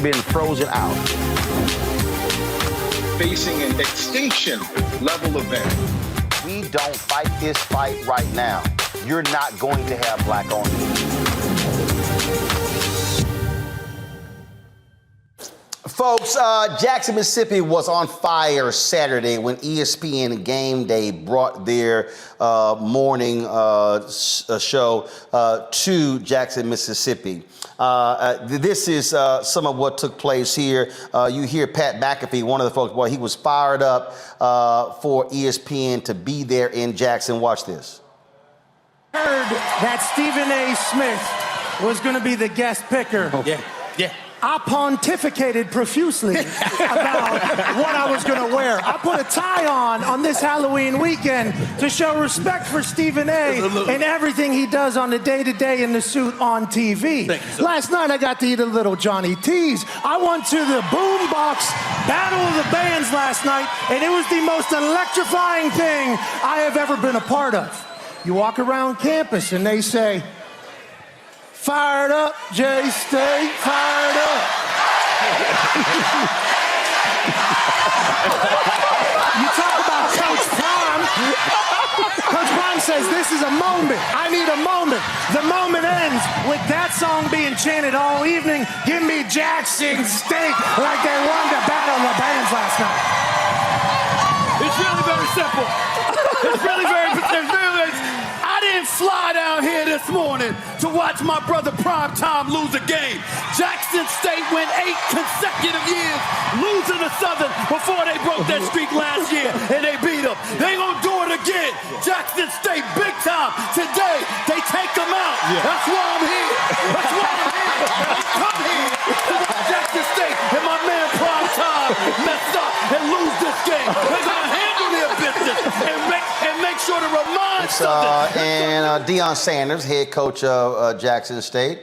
been frozen out. Facing an extinction level event. We don't fight this fight right now, you're not going to have black on you. Folks, Jackson, Mississippi was on fire Saturday when ESPN Gameday brought their morning show to Jackson, Mississippi. This is some of what took place here. You hear Pat McAfee, one of the folks, well, he was fired up for ESPN to be there in Jackson. Watch this. Heard that Stephen A. Smith was going to be the guest picker. Yeah. I pontificated profusely about what I was going to wear. I put a tie on this Halloween weekend to show respect for Stephen A. and everything he does on the day-to-day in the suit on TV. Last night I got to eat a little Johnny T's. I went to the Boombox Battle of the Bands last night, and it was the most electrifying thing I have ever been a part of. You walk around campus and they say, "Fired up, J-State, fired up." You talk about Coach Prime. Coach Prime says, this is a moment. I need a moment. The moment ends with that song being chanted all evening. Give me Jackson State, like they won the Battle of the Bands last night. It's really very simple. It's really very I didn't fly down here this morning to watch my brother Prime Time lose a game. Jackson State went 8 consecutive years losing to Southern before they broke that streak last year, and they beat them. They gonna do it again. Jackson State, big time. Today, they take them out. Yeah. That's why I'm here. That's why I'm here. I come here to watch Jackson State and my man Prime Time mess up and lose this game. They're gonna handle their business and make sure to remind Southern. And Deion Sanders, head coach of Jackson State,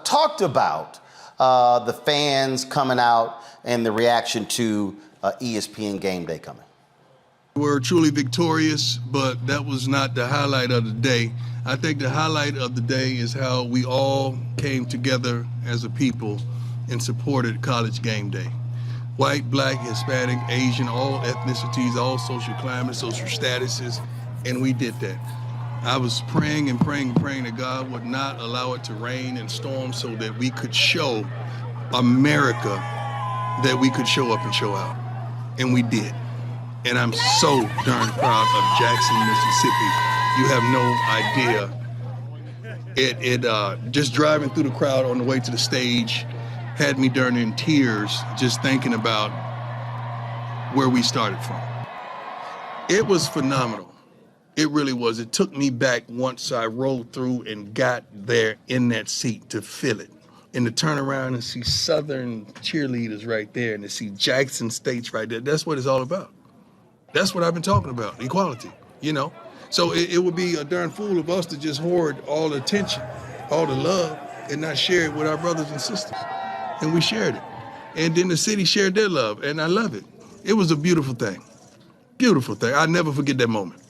talked about the fans coming out and the reaction to ESPN Gameday coming. We're truly victorious, but that was not the highlight of the day. I think the highlight of the day is how we all came together as a people and supported College Game Day. White, black, Hispanic, Asian, all ethnicities, all social climates, social statuses, and we did that. I was praying and praying and praying that God would not allow it to rain and storm so that we could show America that we could show up and show out. And we did. And I'm so darn proud of Jackson, Mississippi. You have no idea. Just driving through the crowd on the way to the stage had me darn in tears just thinking about where we started from. It was phenomenal. It really was. It took me back once I rolled through and got there in that seat to feel it. And to turn around and see Southern cheerleaders right there and to see Jackson State's right there. That's what it's all about. That's what I've been talking about, equality, you know? So it would be a darn fool of us to just hoard all the attention, all the love, and not share it with our brothers and sisters. And we shared it. And then the city shared their love, and I love it. It was a beautiful thing. Beautiful thing. I'll never forget that moment.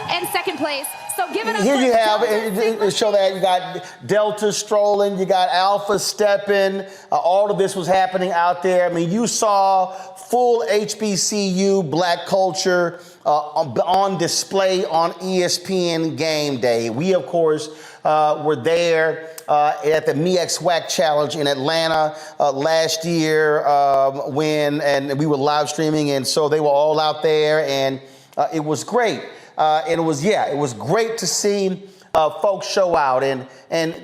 And second place. So give it up. Here you have it show that you got Delta strolling, you got Alpha stepping. All of this was happening out there. I mean, you saw full HBCU black culture on display on ESPN Gameday. We, of course, were there at the MEX-WAC Challenge in Atlanta last year and we were live streaming, and so they were all out there, and it was great. And it was great to see folks show out. And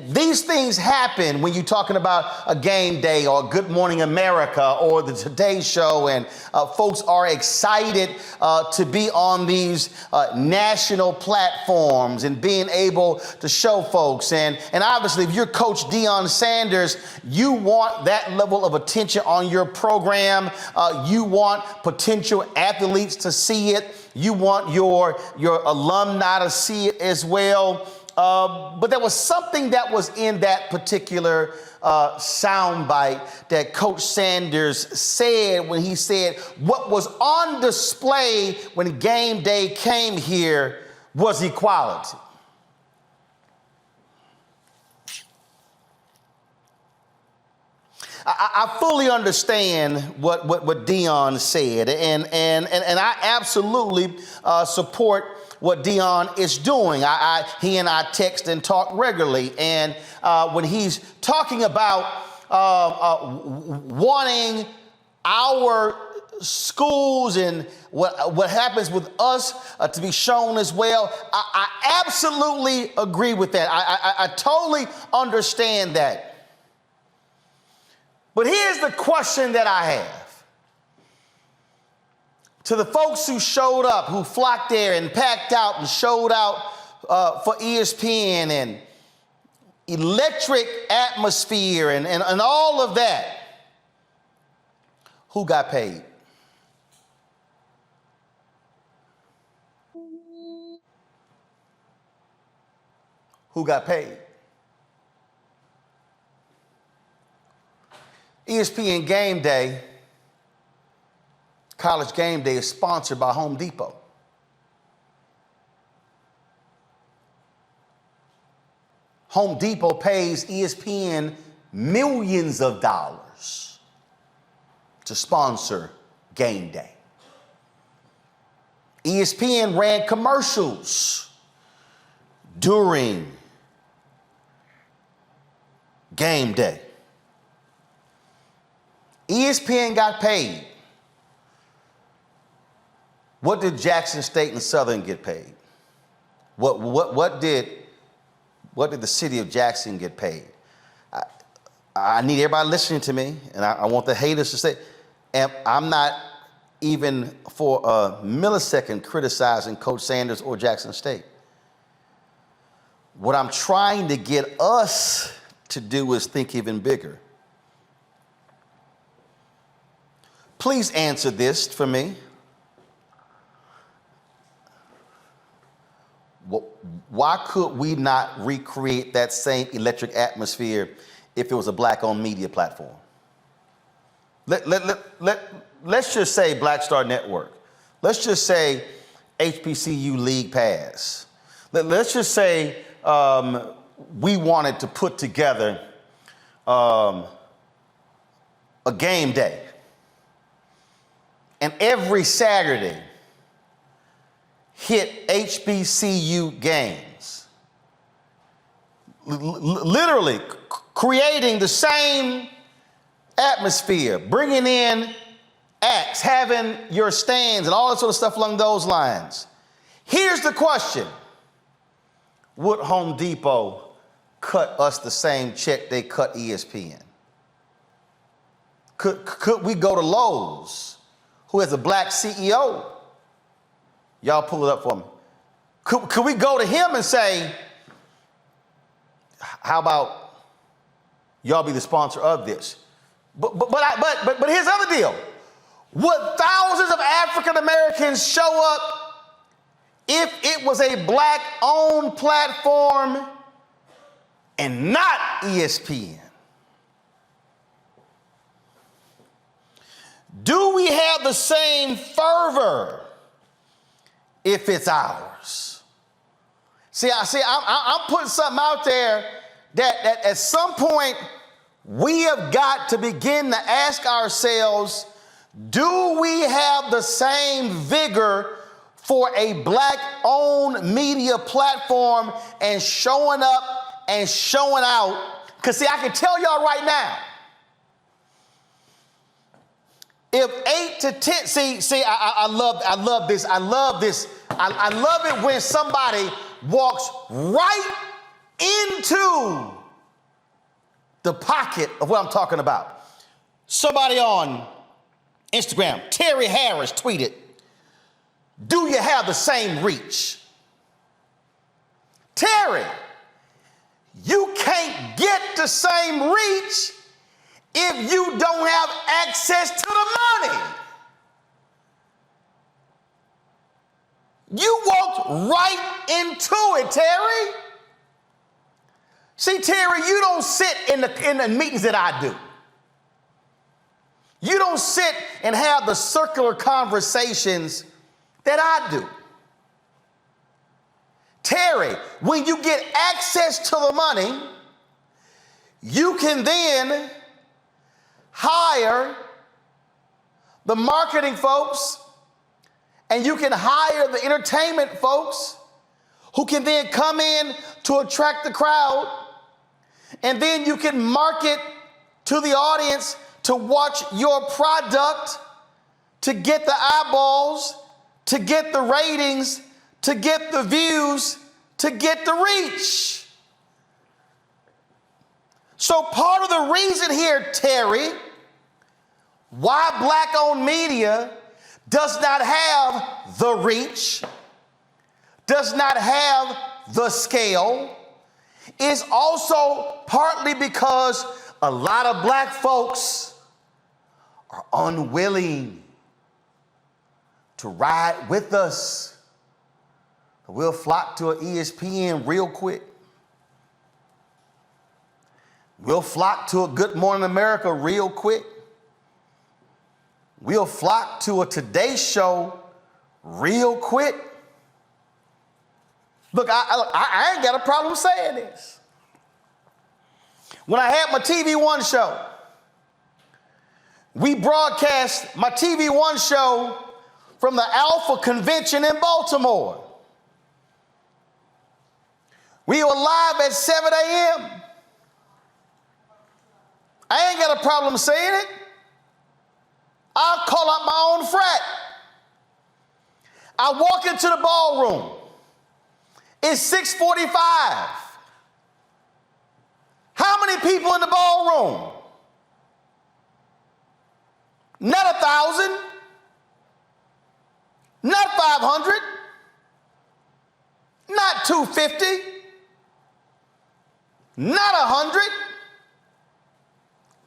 these things happen when you're talking about a Game Day or Good Morning America or the Today Show, and folks are excited to be on these national platforms and being able to show folks. And obviously, if you're Coach Deion Sanders, you want that level of attention on your program. You want potential athletes to see it. You want your alumni to see it as well. but there was something that was in that particular soundbite that Coach Sanders said when he said what was on display when game day came here was equality. I fully understand what Deion said, and I absolutely support what Deion is doing. He and I text and talk regularly, and when he's talking about wanting our schools and what happens with us to be shown as well, I absolutely agree with that. I totally understand that. But here's the question that I have. To the folks who showed up, who flocked there and packed out and showed out for ESPN and electric atmosphere and all of that, who got paid? Who got paid? ESPN Gameday, College Game Day, is sponsored by Home Depot. Home Depot pays ESPN millions of dollars to sponsor Game Day. ESPN ran commercials during Game Day. ESPN got paid. What did Jackson State and Southern get paid? What did the city of Jackson get paid? I need everybody listening to me, and I want the haters to say, and I'm not even for a millisecond criticizing Coach Sanders or Jackson State. What I'm trying to get us to do is think even bigger. Please answer this for me. Why could we not recreate that same electric atmosphere if it was a black-owned media platform? Let's just say Black Star Network. Let's just say HBCU League Pass. Let's just say we wanted to put together a game day. And every Saturday, hit HBCU games. Literally creating the same atmosphere, bringing in acts, having your stands and all that sort of stuff along those lines. Here's the question. Would Home Depot cut us the same check they cut ESPN? Could we go to Lowe's, who has a black CEO? Y'all pull it up for me. Could we go to him and say, how about y'all be the sponsor of this? But here's the other deal. Would thousands of African Americans show up if it was a black-owned platform and not ESPN? Do we have the same fervor if it's ours? I'm putting something out there that at some point we have got to begin to ask ourselves, do we have the same vigor for a black-owned media platform and showing up and showing out? Because I can tell y'all right now, if 8 to 10, I love this. I love it when somebody walks right into the pocket of what I'm talking about. Somebody on Instagram, Terry Harris tweeted, do you have the same reach? Terry, you can't get the same reach if you don't have access to the money. You walked right into it, Terry. See, Terry, you don't sit in the meetings that I do. You don't sit and have the circular conversations that I do. Terry, when you get access to the money, you can then hire the marketing folks and you can hire the entertainment folks who can then come in to attract the crowd, and then you can market to the audience to watch your product, to get the eyeballs, to get the ratings, to get the views, to get the reach. So part of the reason here, Terry, why black-owned media does not have the reach, does not have the scale, is also partly because a lot of black folks are unwilling to ride with us. We'll flock to an ESPN real quick. We'll flock to a Good Morning America real quick. We'll flock to a Today Show real quick. Look, I ain't got a problem saying this. When I had my TV One show, we broadcast my TV One show from the Alpha Convention in Baltimore. We were live at 7 a.m. I ain't got a problem saying it. I'll call out my own frat. I walk into the ballroom. It's 6:45. How many people in the ballroom? Not 1,000. Not 500. Not 250. Not 100.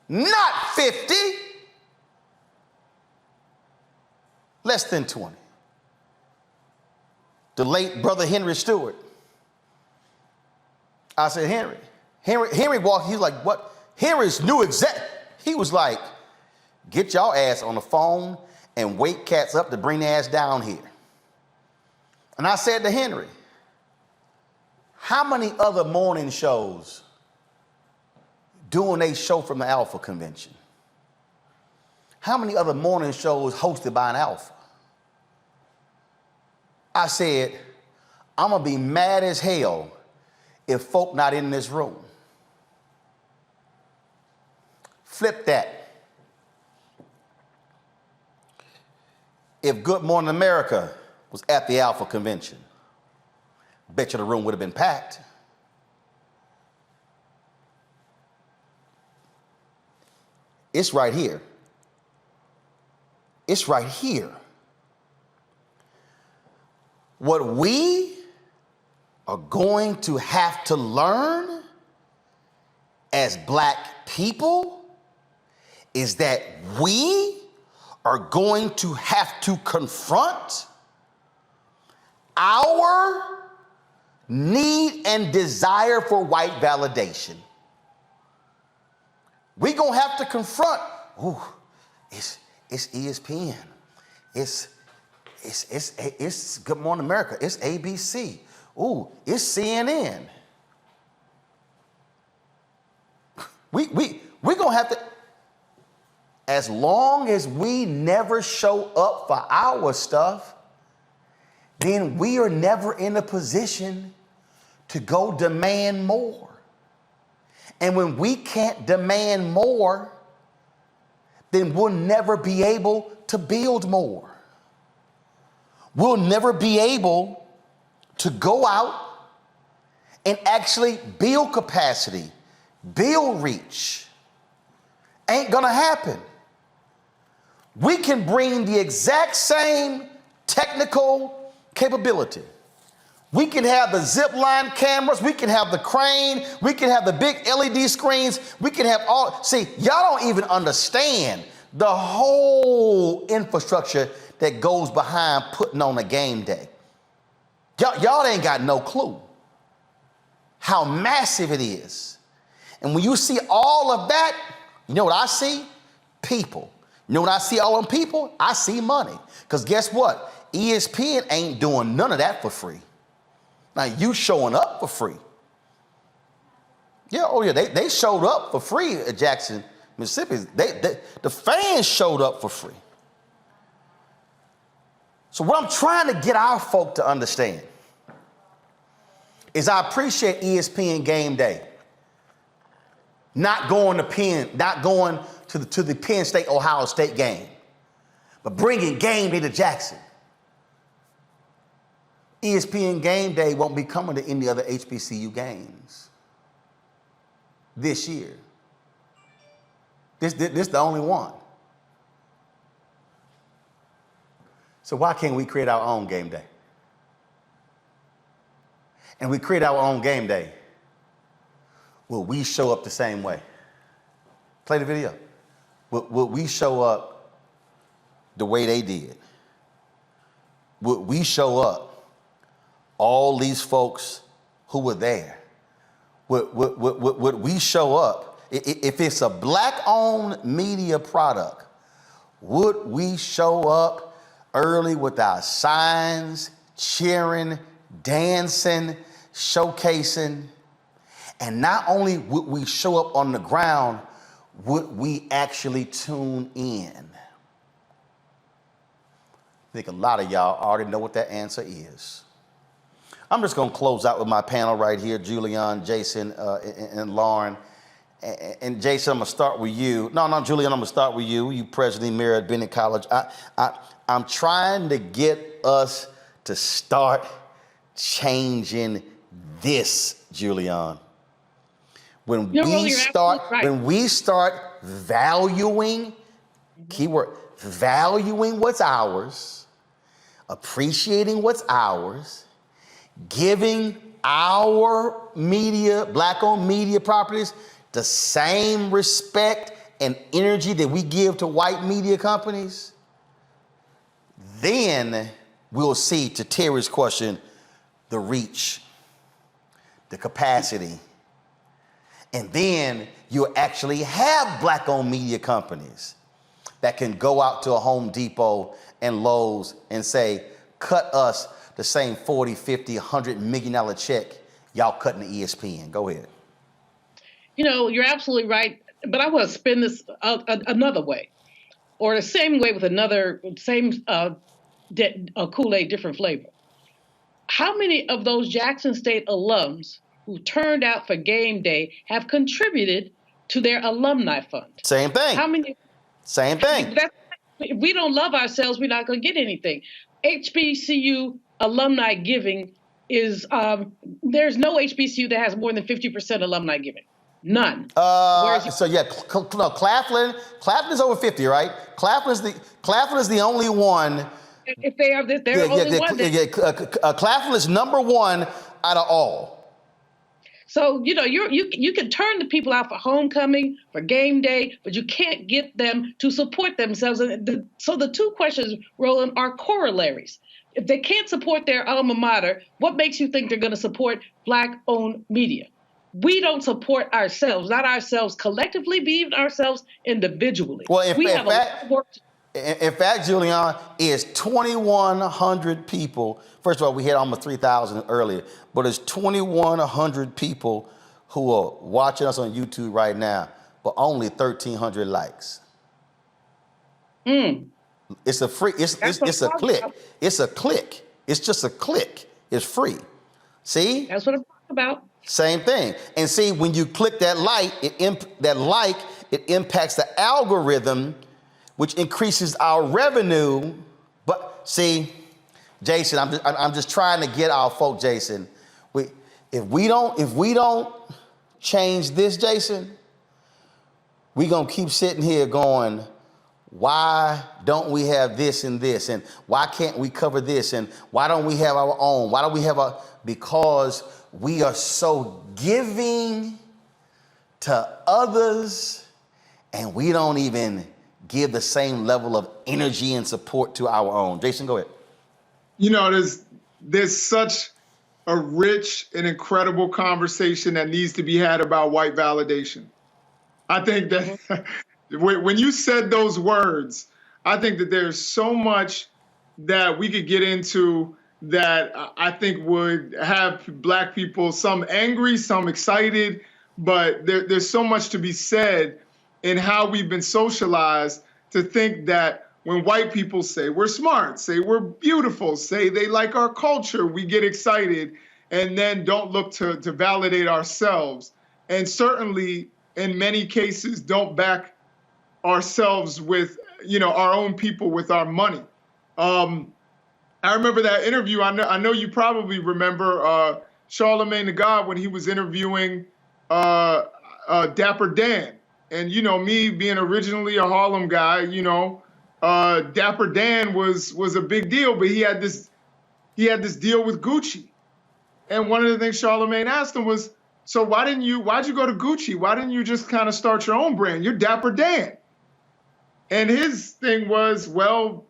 Not 50. Less than 20. The late brother Henry Stewart. I said, Henry walked, he was like, what? Henry's new exec. He was like, get y'all ass on the phone and wake cats up to bring their ass down here. And I said to Henry, how many other morning shows doing a show from the Alpha Convention? How many other morning shows hosted by an Alpha? I said, I'm gonna be mad as hell if folk not in this room. Flip that. If Good Morning America was at the Alpha Convention, bet you the room would have been packed. It's right here. It's right here. What we are going to have to learn as black people is that we are going to have to confront our need and desire for white validation. We're gonna have to confront, it's ESPN, it's Good Morning America, it's ABC, it's CNN. We're gonna have to, as long as we never show up for our stuff, then we are never in a position to go demand more. And when we can't demand more, then we'll never be able to build more. We'll never be able to go out and actually build capacity, build reach. Ain't gonna happen. We can bring the exact same technical capability. We can have the zip line cameras, we can have the crane, we can have the big LED screens, we can have all, see, y'all don't even understand the whole infrastructure that goes behind putting on a game day. Y'all ain't got no clue how massive it is. And when you see all of that, you know what I see? People. You know what I see all them people? I see money. Because guess what? ESPN ain't doing none of that for free. Now, you showing up for free. Yeah, oh yeah, they showed up for free at Jackson, Mississippi. The fans showed up for free. So what I'm trying to get our folk to understand is I appreciate ESPN Gameday not going to the Penn State Ohio State game, but bringing Gameday to Jackson. ESPN Gameday won't be coming to any other HBCU games this year. This the only one. So why can't we create our own game day? And we create our own game day. Will we show up the same way? Play the video. Will we show up the way they did? Will we show up all these folks who were there? Would we show up? If it's a black-owned media product, would we show up early with our signs, cheering, dancing, showcasing? And not only would we show up on the ground, would we actually tune in? I think a lot of y'all already know what that answer is. I'm just going to close out with my panel right here, Julian, Jason, and Lauren. And Jason, I'm going to start with you. No, Julian, I'm going to start with you. You president emeritus at Bennett College. I'm trying to get us to start changing this, Julian. When we start valuing, keyword, valuing what's ours, appreciating what's ours, giving our media, black-owned media properties, the same respect and energy that we give to white media companies, then we'll see, to Terry's question, the reach, the capacity. And then you'll actually have black-owned media companies that can go out to a Home Depot and Lowe's and say, cut us the same 40, 50, $100 million check y'all cutting the ESPN. Go ahead. You know, you're absolutely right. But I want to spin this another way, or the same way with another, Kool-Aid, different flavor. How many of those Jackson State alums who turned out for game day have contributed to their alumni fund? Same thing. How many? Same thing. If we don't love ourselves, we're not going to get anything. HBCU alumni giving is, there's no HBCU that has more than 50% alumni giving. None. So yeah, Claflin is over 50, right? Claflin is the only one. If they are, they're only one. Claflin is number one out of all. So, you know, you can turn the people out for homecoming, for game day, but you can't get them to support themselves. And so the two questions, Roland, are corollaries. If they can't support their alma mater, what makes you think they're going to support black-owned media? We don't support ourselves, not ourselves collectively, but even ourselves individually. Well, in fact, Julian, is 2,100 people. First of all, we had almost 3,000 earlier, but it's 2,100 people who are watching us on YouTube right now, but only 1,300 likes. It's a free. It's a click. It's a click. It's just a click. It's free. See? That's what I'm talking about. Same thing. And see, when you click that like, it impacts the algorithm, which increases our revenue. But see, Jason, I'm just trying to get our folk, Jason. If we don't change this, Jason, we're gonna keep sitting here going, why don't we have this and this? And why can't we cover this? And why don't we have our own? Why don't we have because we are so giving to others and we don't even give the same level of energy and support to our own. Jason, go ahead. You know, there's such a rich and incredible conversation that needs to be had about white validation. I think that when you said those words, I think that there's so much that we could get into that I think would have Black people, some angry, some excited, but there's so much to be said in how we've been socialized to think that when white people say we're smart, say we're beautiful, say they like our culture, we get excited and then don't look to validate ourselves. And certainly in many cases don't back ourselves with, our own people with our money. I remember that interview. I know you probably remember Charlemagne the God when he was interviewing Dapper Dan. And, me being originally a Harlem guy, Dapper Dan was a big deal, but he had this deal with Gucci. And one of the things Charlemagne asked him was, so why'd you go to Gucci? Why didn't you just kind of start your own brand? You're Dapper Dan. And his thing was, well,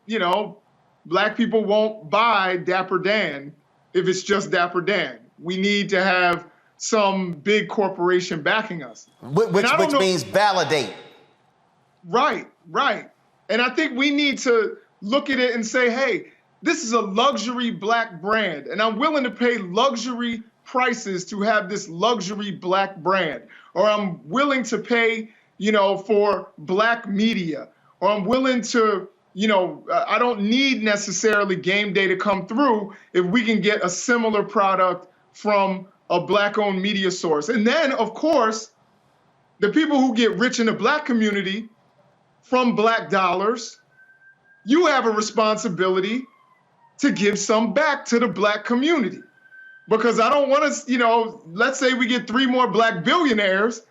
Black people won't buy Dapper Dan if it's just Dapper Dan. We need to have some big corporation backing us. Which means validate. Right. And I think we need to look at it and say, hey, this is a luxury Black brand, and I'm willing to pay luxury prices to have this luxury Black brand. Or I'm willing to pay, for Black media. Or I'm willing to, I don't need necessarily Game Day to come through if we can get a similar product from a Black-owned media source. And then, of course, the people who get rich in the Black community from Black dollars, you have a responsibility to give some back to the Black community. Because I don't want to, let's say we get 3 more Black billionaires.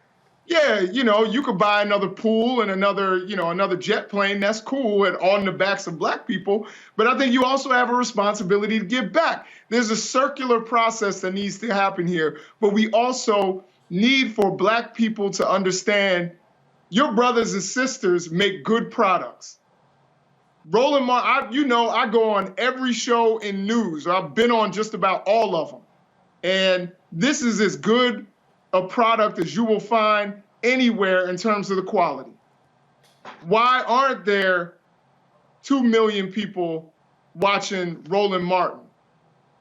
Yeah, you could buy another pool and another jet plane. That's cool and on the backs of Black people. But I think you also have a responsibility to give back. There's a circular process that needs to happen here. But we also need for Black people to understand your brothers and sisters make good products. Roland Martin, I go on every show in news. I've been on just about all of them. And this is as good a product as you will find anywhere in terms of the quality. Why aren't there 2 million people watching Roland Martin?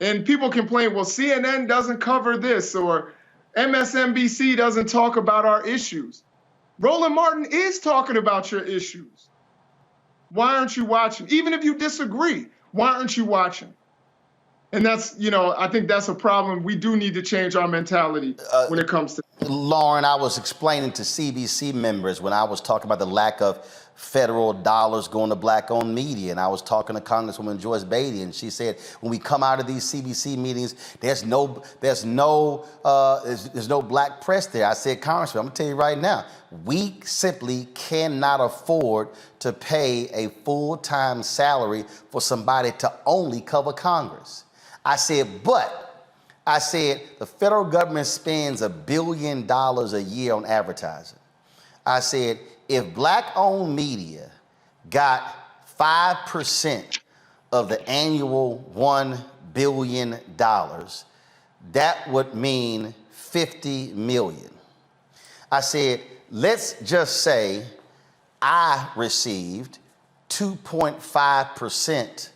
And people complain, well, CNN doesn't cover this or MSNBC doesn't talk about our issues. Roland Martin is talking about your issues. Why aren't you watching? Even if you disagree, why aren't you watching? And that's, I think that's a problem. We do need to change our mentality when it comes to. Lauren, I was explaining to CBC members when I was talking about the lack of federal dollars going to Black-owned media, and I was talking to Congresswoman Joyce Beatty, and she said, when we come out of these CBC meetings, there's no Black press there. I said, Congressman, I'm gonna tell you right now, we simply cannot afford to pay a full-time salary for somebody to only cover Congress. I said, the federal government spends $1 billion a year on advertising. I said, if Black-owned media got 5% of the annual $1 billion, that would mean 50 million. I said, let's just say I received 2.5%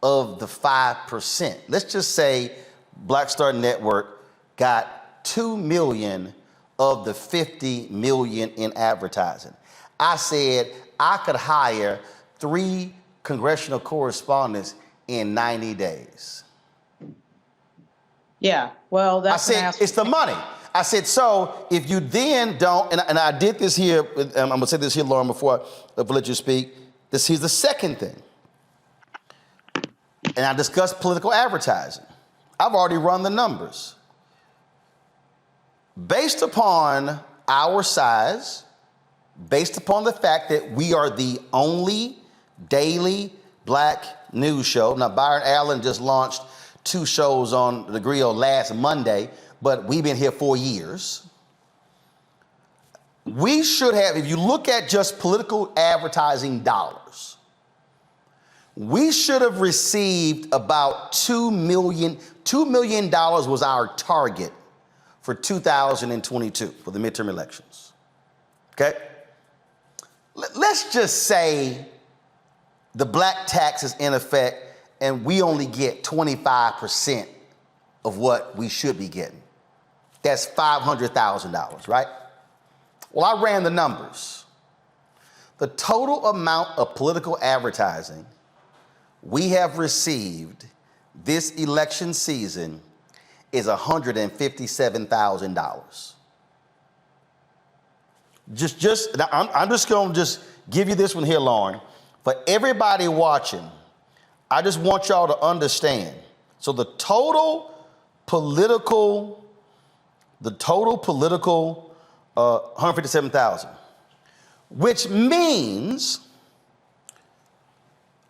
of the 5%. Let's just say Black Star Network got 2 million of the 50 million in advertising. I said I could hire 3 congressional correspondents in 90 days. Yeah, well, that's I said, it's the money. I said, so if you then don't, and I did this here, I'm gonna say this here, Lauren, before I let you speak. Here's the second thing. And I discussed political advertising. I've already run the numbers. Based upon our size, based upon the fact that we are the only daily Black news show. Now, Byron Allen just launched 2 shows on the grill last Monday, but we've been here 4 years. We should have, if you look at just political advertising dollars, We should have received about $2 million. $2 million was our target for 2022 for the midterm elections. Okay? Let's just say the black tax is in effect and we only get 25% of what we should be getting. That's $500,000, right? Well, I ran the numbers. The total amount of political advertising we have received this election season is $157,000. I'm just going to give you this one here, Lauren. For everybody watching, I just want y'all to understand. So the total political, 157,000, which means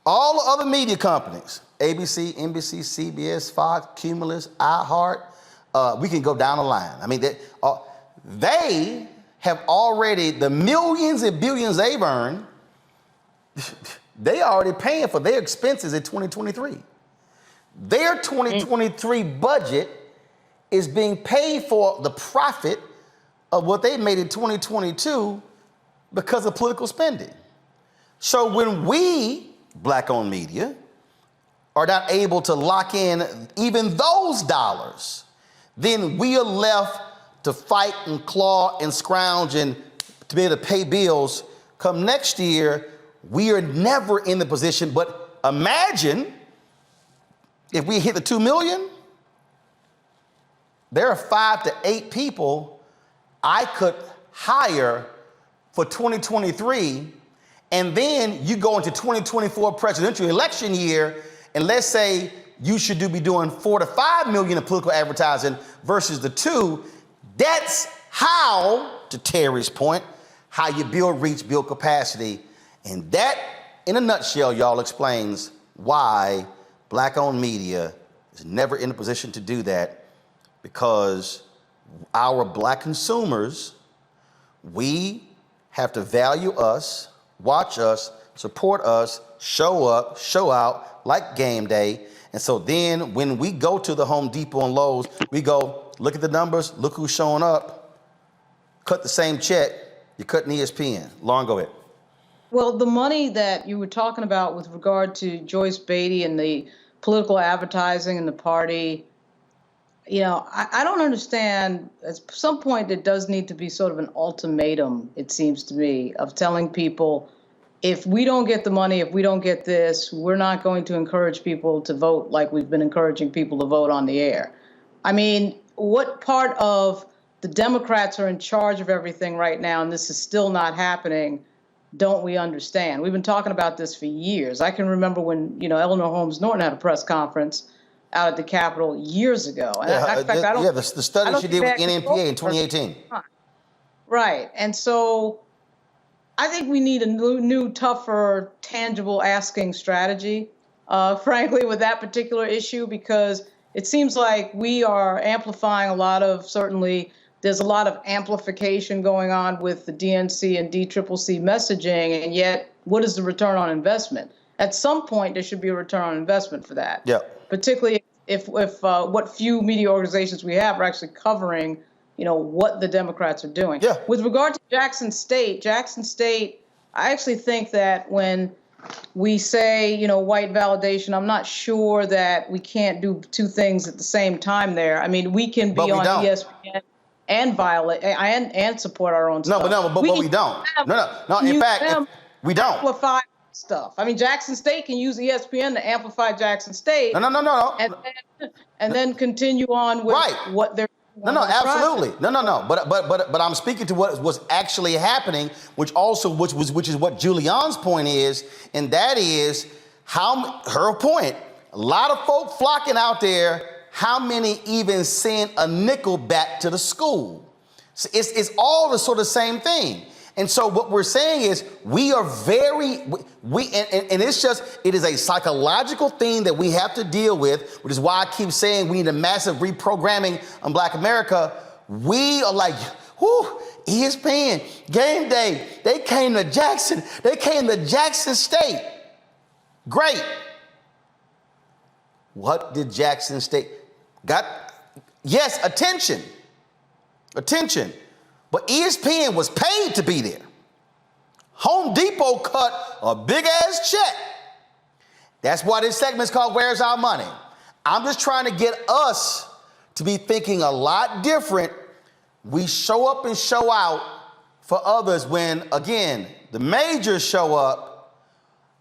all the other media companies, ABC, NBC, CBS, Fox, Cumulus, iHeart, we can go down the line. I mean, they have already, the millions and billions they've earned, they are already paying for their expenses in 2023. Their 2023 budget is being paid for the profit of what they made in 2022 because of political spending. So when we, black-owned media, are not able to lock in even those dollars, then we are left to fight and claw and scrounge and to be able to pay bills. Come next year, we are never in the position, but imagine if we hit the 2 million, there are 5 to 8 people I could hire for 2023, and then you go into 2024 presidential election year, and let's say you should be doing 4 to 5 million in political advertising versus the 2. That's how, to Terry's point, how you build reach, build capacity. And that, in a nutshell, y'all, explains why black-owned media is never in a position to do that, because our black consumers, we have to value us, watch us, support us, show up, show out, like Game Day. And so then when we go to the Home Depot and Lowe's, we go, look at the numbers, look who's showing up, cut the same check, you're cutting ESPN. Lauren, go ahead. Well, the money that you were talking about with regard to Joyce Beatty and the political advertising and the party, I don't understand. At some point, there does need to be sort of an ultimatum, it seems to me, of telling people, if we don't get the money, if we don't get this, we're not going to encourage people to vote like we've been encouraging people to vote on the air. I mean, what part of the Democrats are in charge of everything right now, and this is still not happening, don't we understand? We've been talking about this for years. I can remember when, Eleanor Holmes Norton had a press conference out at the Capitol years ago. And the study she did with NMPA in 2018. Right. And so I think we need a new, tougher, tangible asking strategy, frankly, with that particular issue, because it seems like we are amplifying there's a lot of amplification going on with the DNC and DCCC messaging, and yet what is the return on investment? At some point, there should be a return on investment for that. Yeah. Particularly if what few media organizations we have are actually covering, what the Democrats are doing. Yeah. With regard to Jackson State, I actually think that when we say, white validation, I'm not sure that we can't do two things at the same time there. I mean, we can be on ESPN and violate and support our own stuff. But we don't. No. In fact, we don't. Amplify stuff. I mean, Jackson State can use ESPN to amplify Jackson State. No. And then continue on with what they're. No, absolutely. No. But I'm speaking to what was actually happening, which is what Julianne's point is, and that is her point. A lot of folk flocking out there. How many even send a nickel back to the school? So it's all the sort of same thing. And so what we're saying is we are and it is a psychological thing that we have to deal with, which is why I keep saying we need a massive reprogramming on Black America. We are like, ESPN, Game Day, they came to Jackson State. Great. What did Jackson State got? Yes, attention. Attention. But ESPN was paid to be there. Home Depot cut a big ass check. That's why this segment is called Where's Our Money? I'm just trying to get us to be thinking a lot different. We show up and show out for others when, again, the majors show up.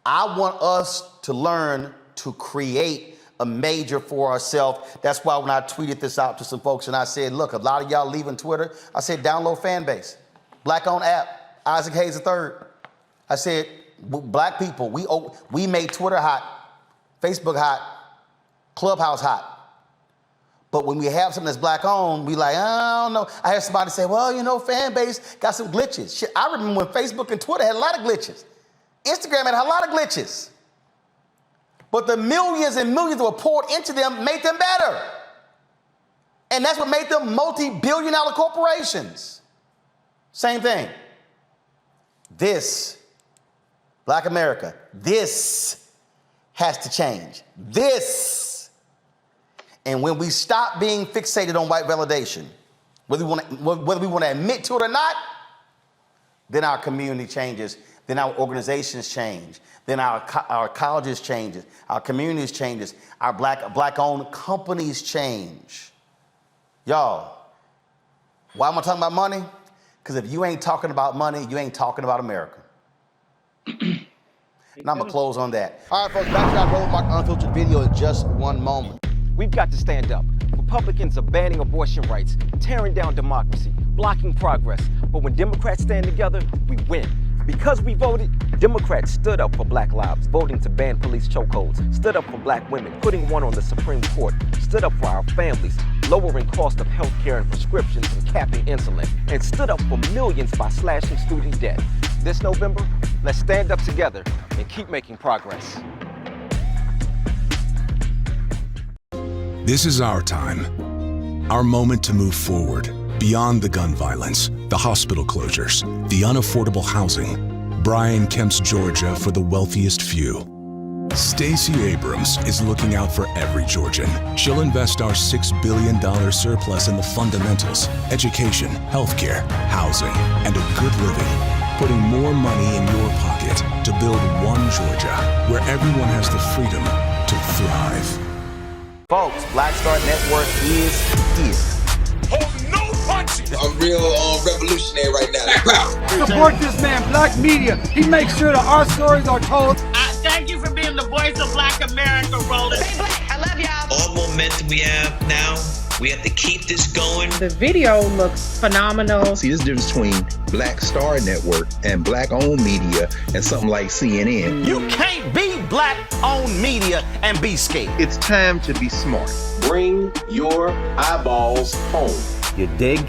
I want us to learn to create a major for ourselves. That's why when I tweeted this out to some folks and I said, look, a lot of y'all leaving Twitter. I said, download Fanbase, Black-owned app, Isaac Hayes III. I said, black people, we made Twitter hot, Facebook hot, Clubhouse hot. But when we have something that's black-owned, we like, I don't know. I had somebody say, well, you know, Fanbase got some glitches. Shit, I remember when Facebook and Twitter had a lot of glitches. Instagram had a lot of glitches. But the millions and millions that were poured into them made them better. And that's what made them multi-billion-dollar corporations. Same thing. This, Black America, this has to change. This. And when we stop being fixated on white validation, whether we want to admit to it or not, then our community changes, then our organizations change, then our colleges changes, our communities changes, our black-owned companies change. Y'all, why am I talking about money? Because if you ain't talking about money, you ain't talking about America. And I'm going to close on that. All right, folks, back to our Roland Mark Unfiltered video in just one moment. We've got to stand up. Republicans are banning abortion rights, tearing down democracy, blocking progress. But when Democrats stand together, we win. Because we voted, Democrats stood up for black lives, voting to ban police chokeholds, stood up for black women, putting one on the Supreme Court, stood up for our families, lowering cost of health care and prescriptions and capping insulin, and stood up for millions by slashing student debt. This November, let's stand up together and keep making progress. This is our time, our moment to move forward, beyond the gun violence, the hospital closures, the unaffordable housing. Brian Kemp's Georgia for the wealthiest few. Stacey Abrams is looking out for every Georgian. She'll invest our $6 billion surplus in the fundamentals, education, healthcare, housing, and a good living, putting more money in your pocket to build one Georgia where everyone has the freedom to thrive. Folks, Black Star Network is here. Oh, no punches! I'm real revolutionary right now. Support this man, Black Media. He makes sure that our stories are told. Thank you for being the voice of Black America, Roland. Stay black. I love y'all. All momentum we have now, we have to keep this going. The video looks phenomenal. See, this difference between Black Star Network and black-owned media and something like CNN. You can't be black-owned media and be scared. It's time to be smart. Bring your eyeballs home. You dig?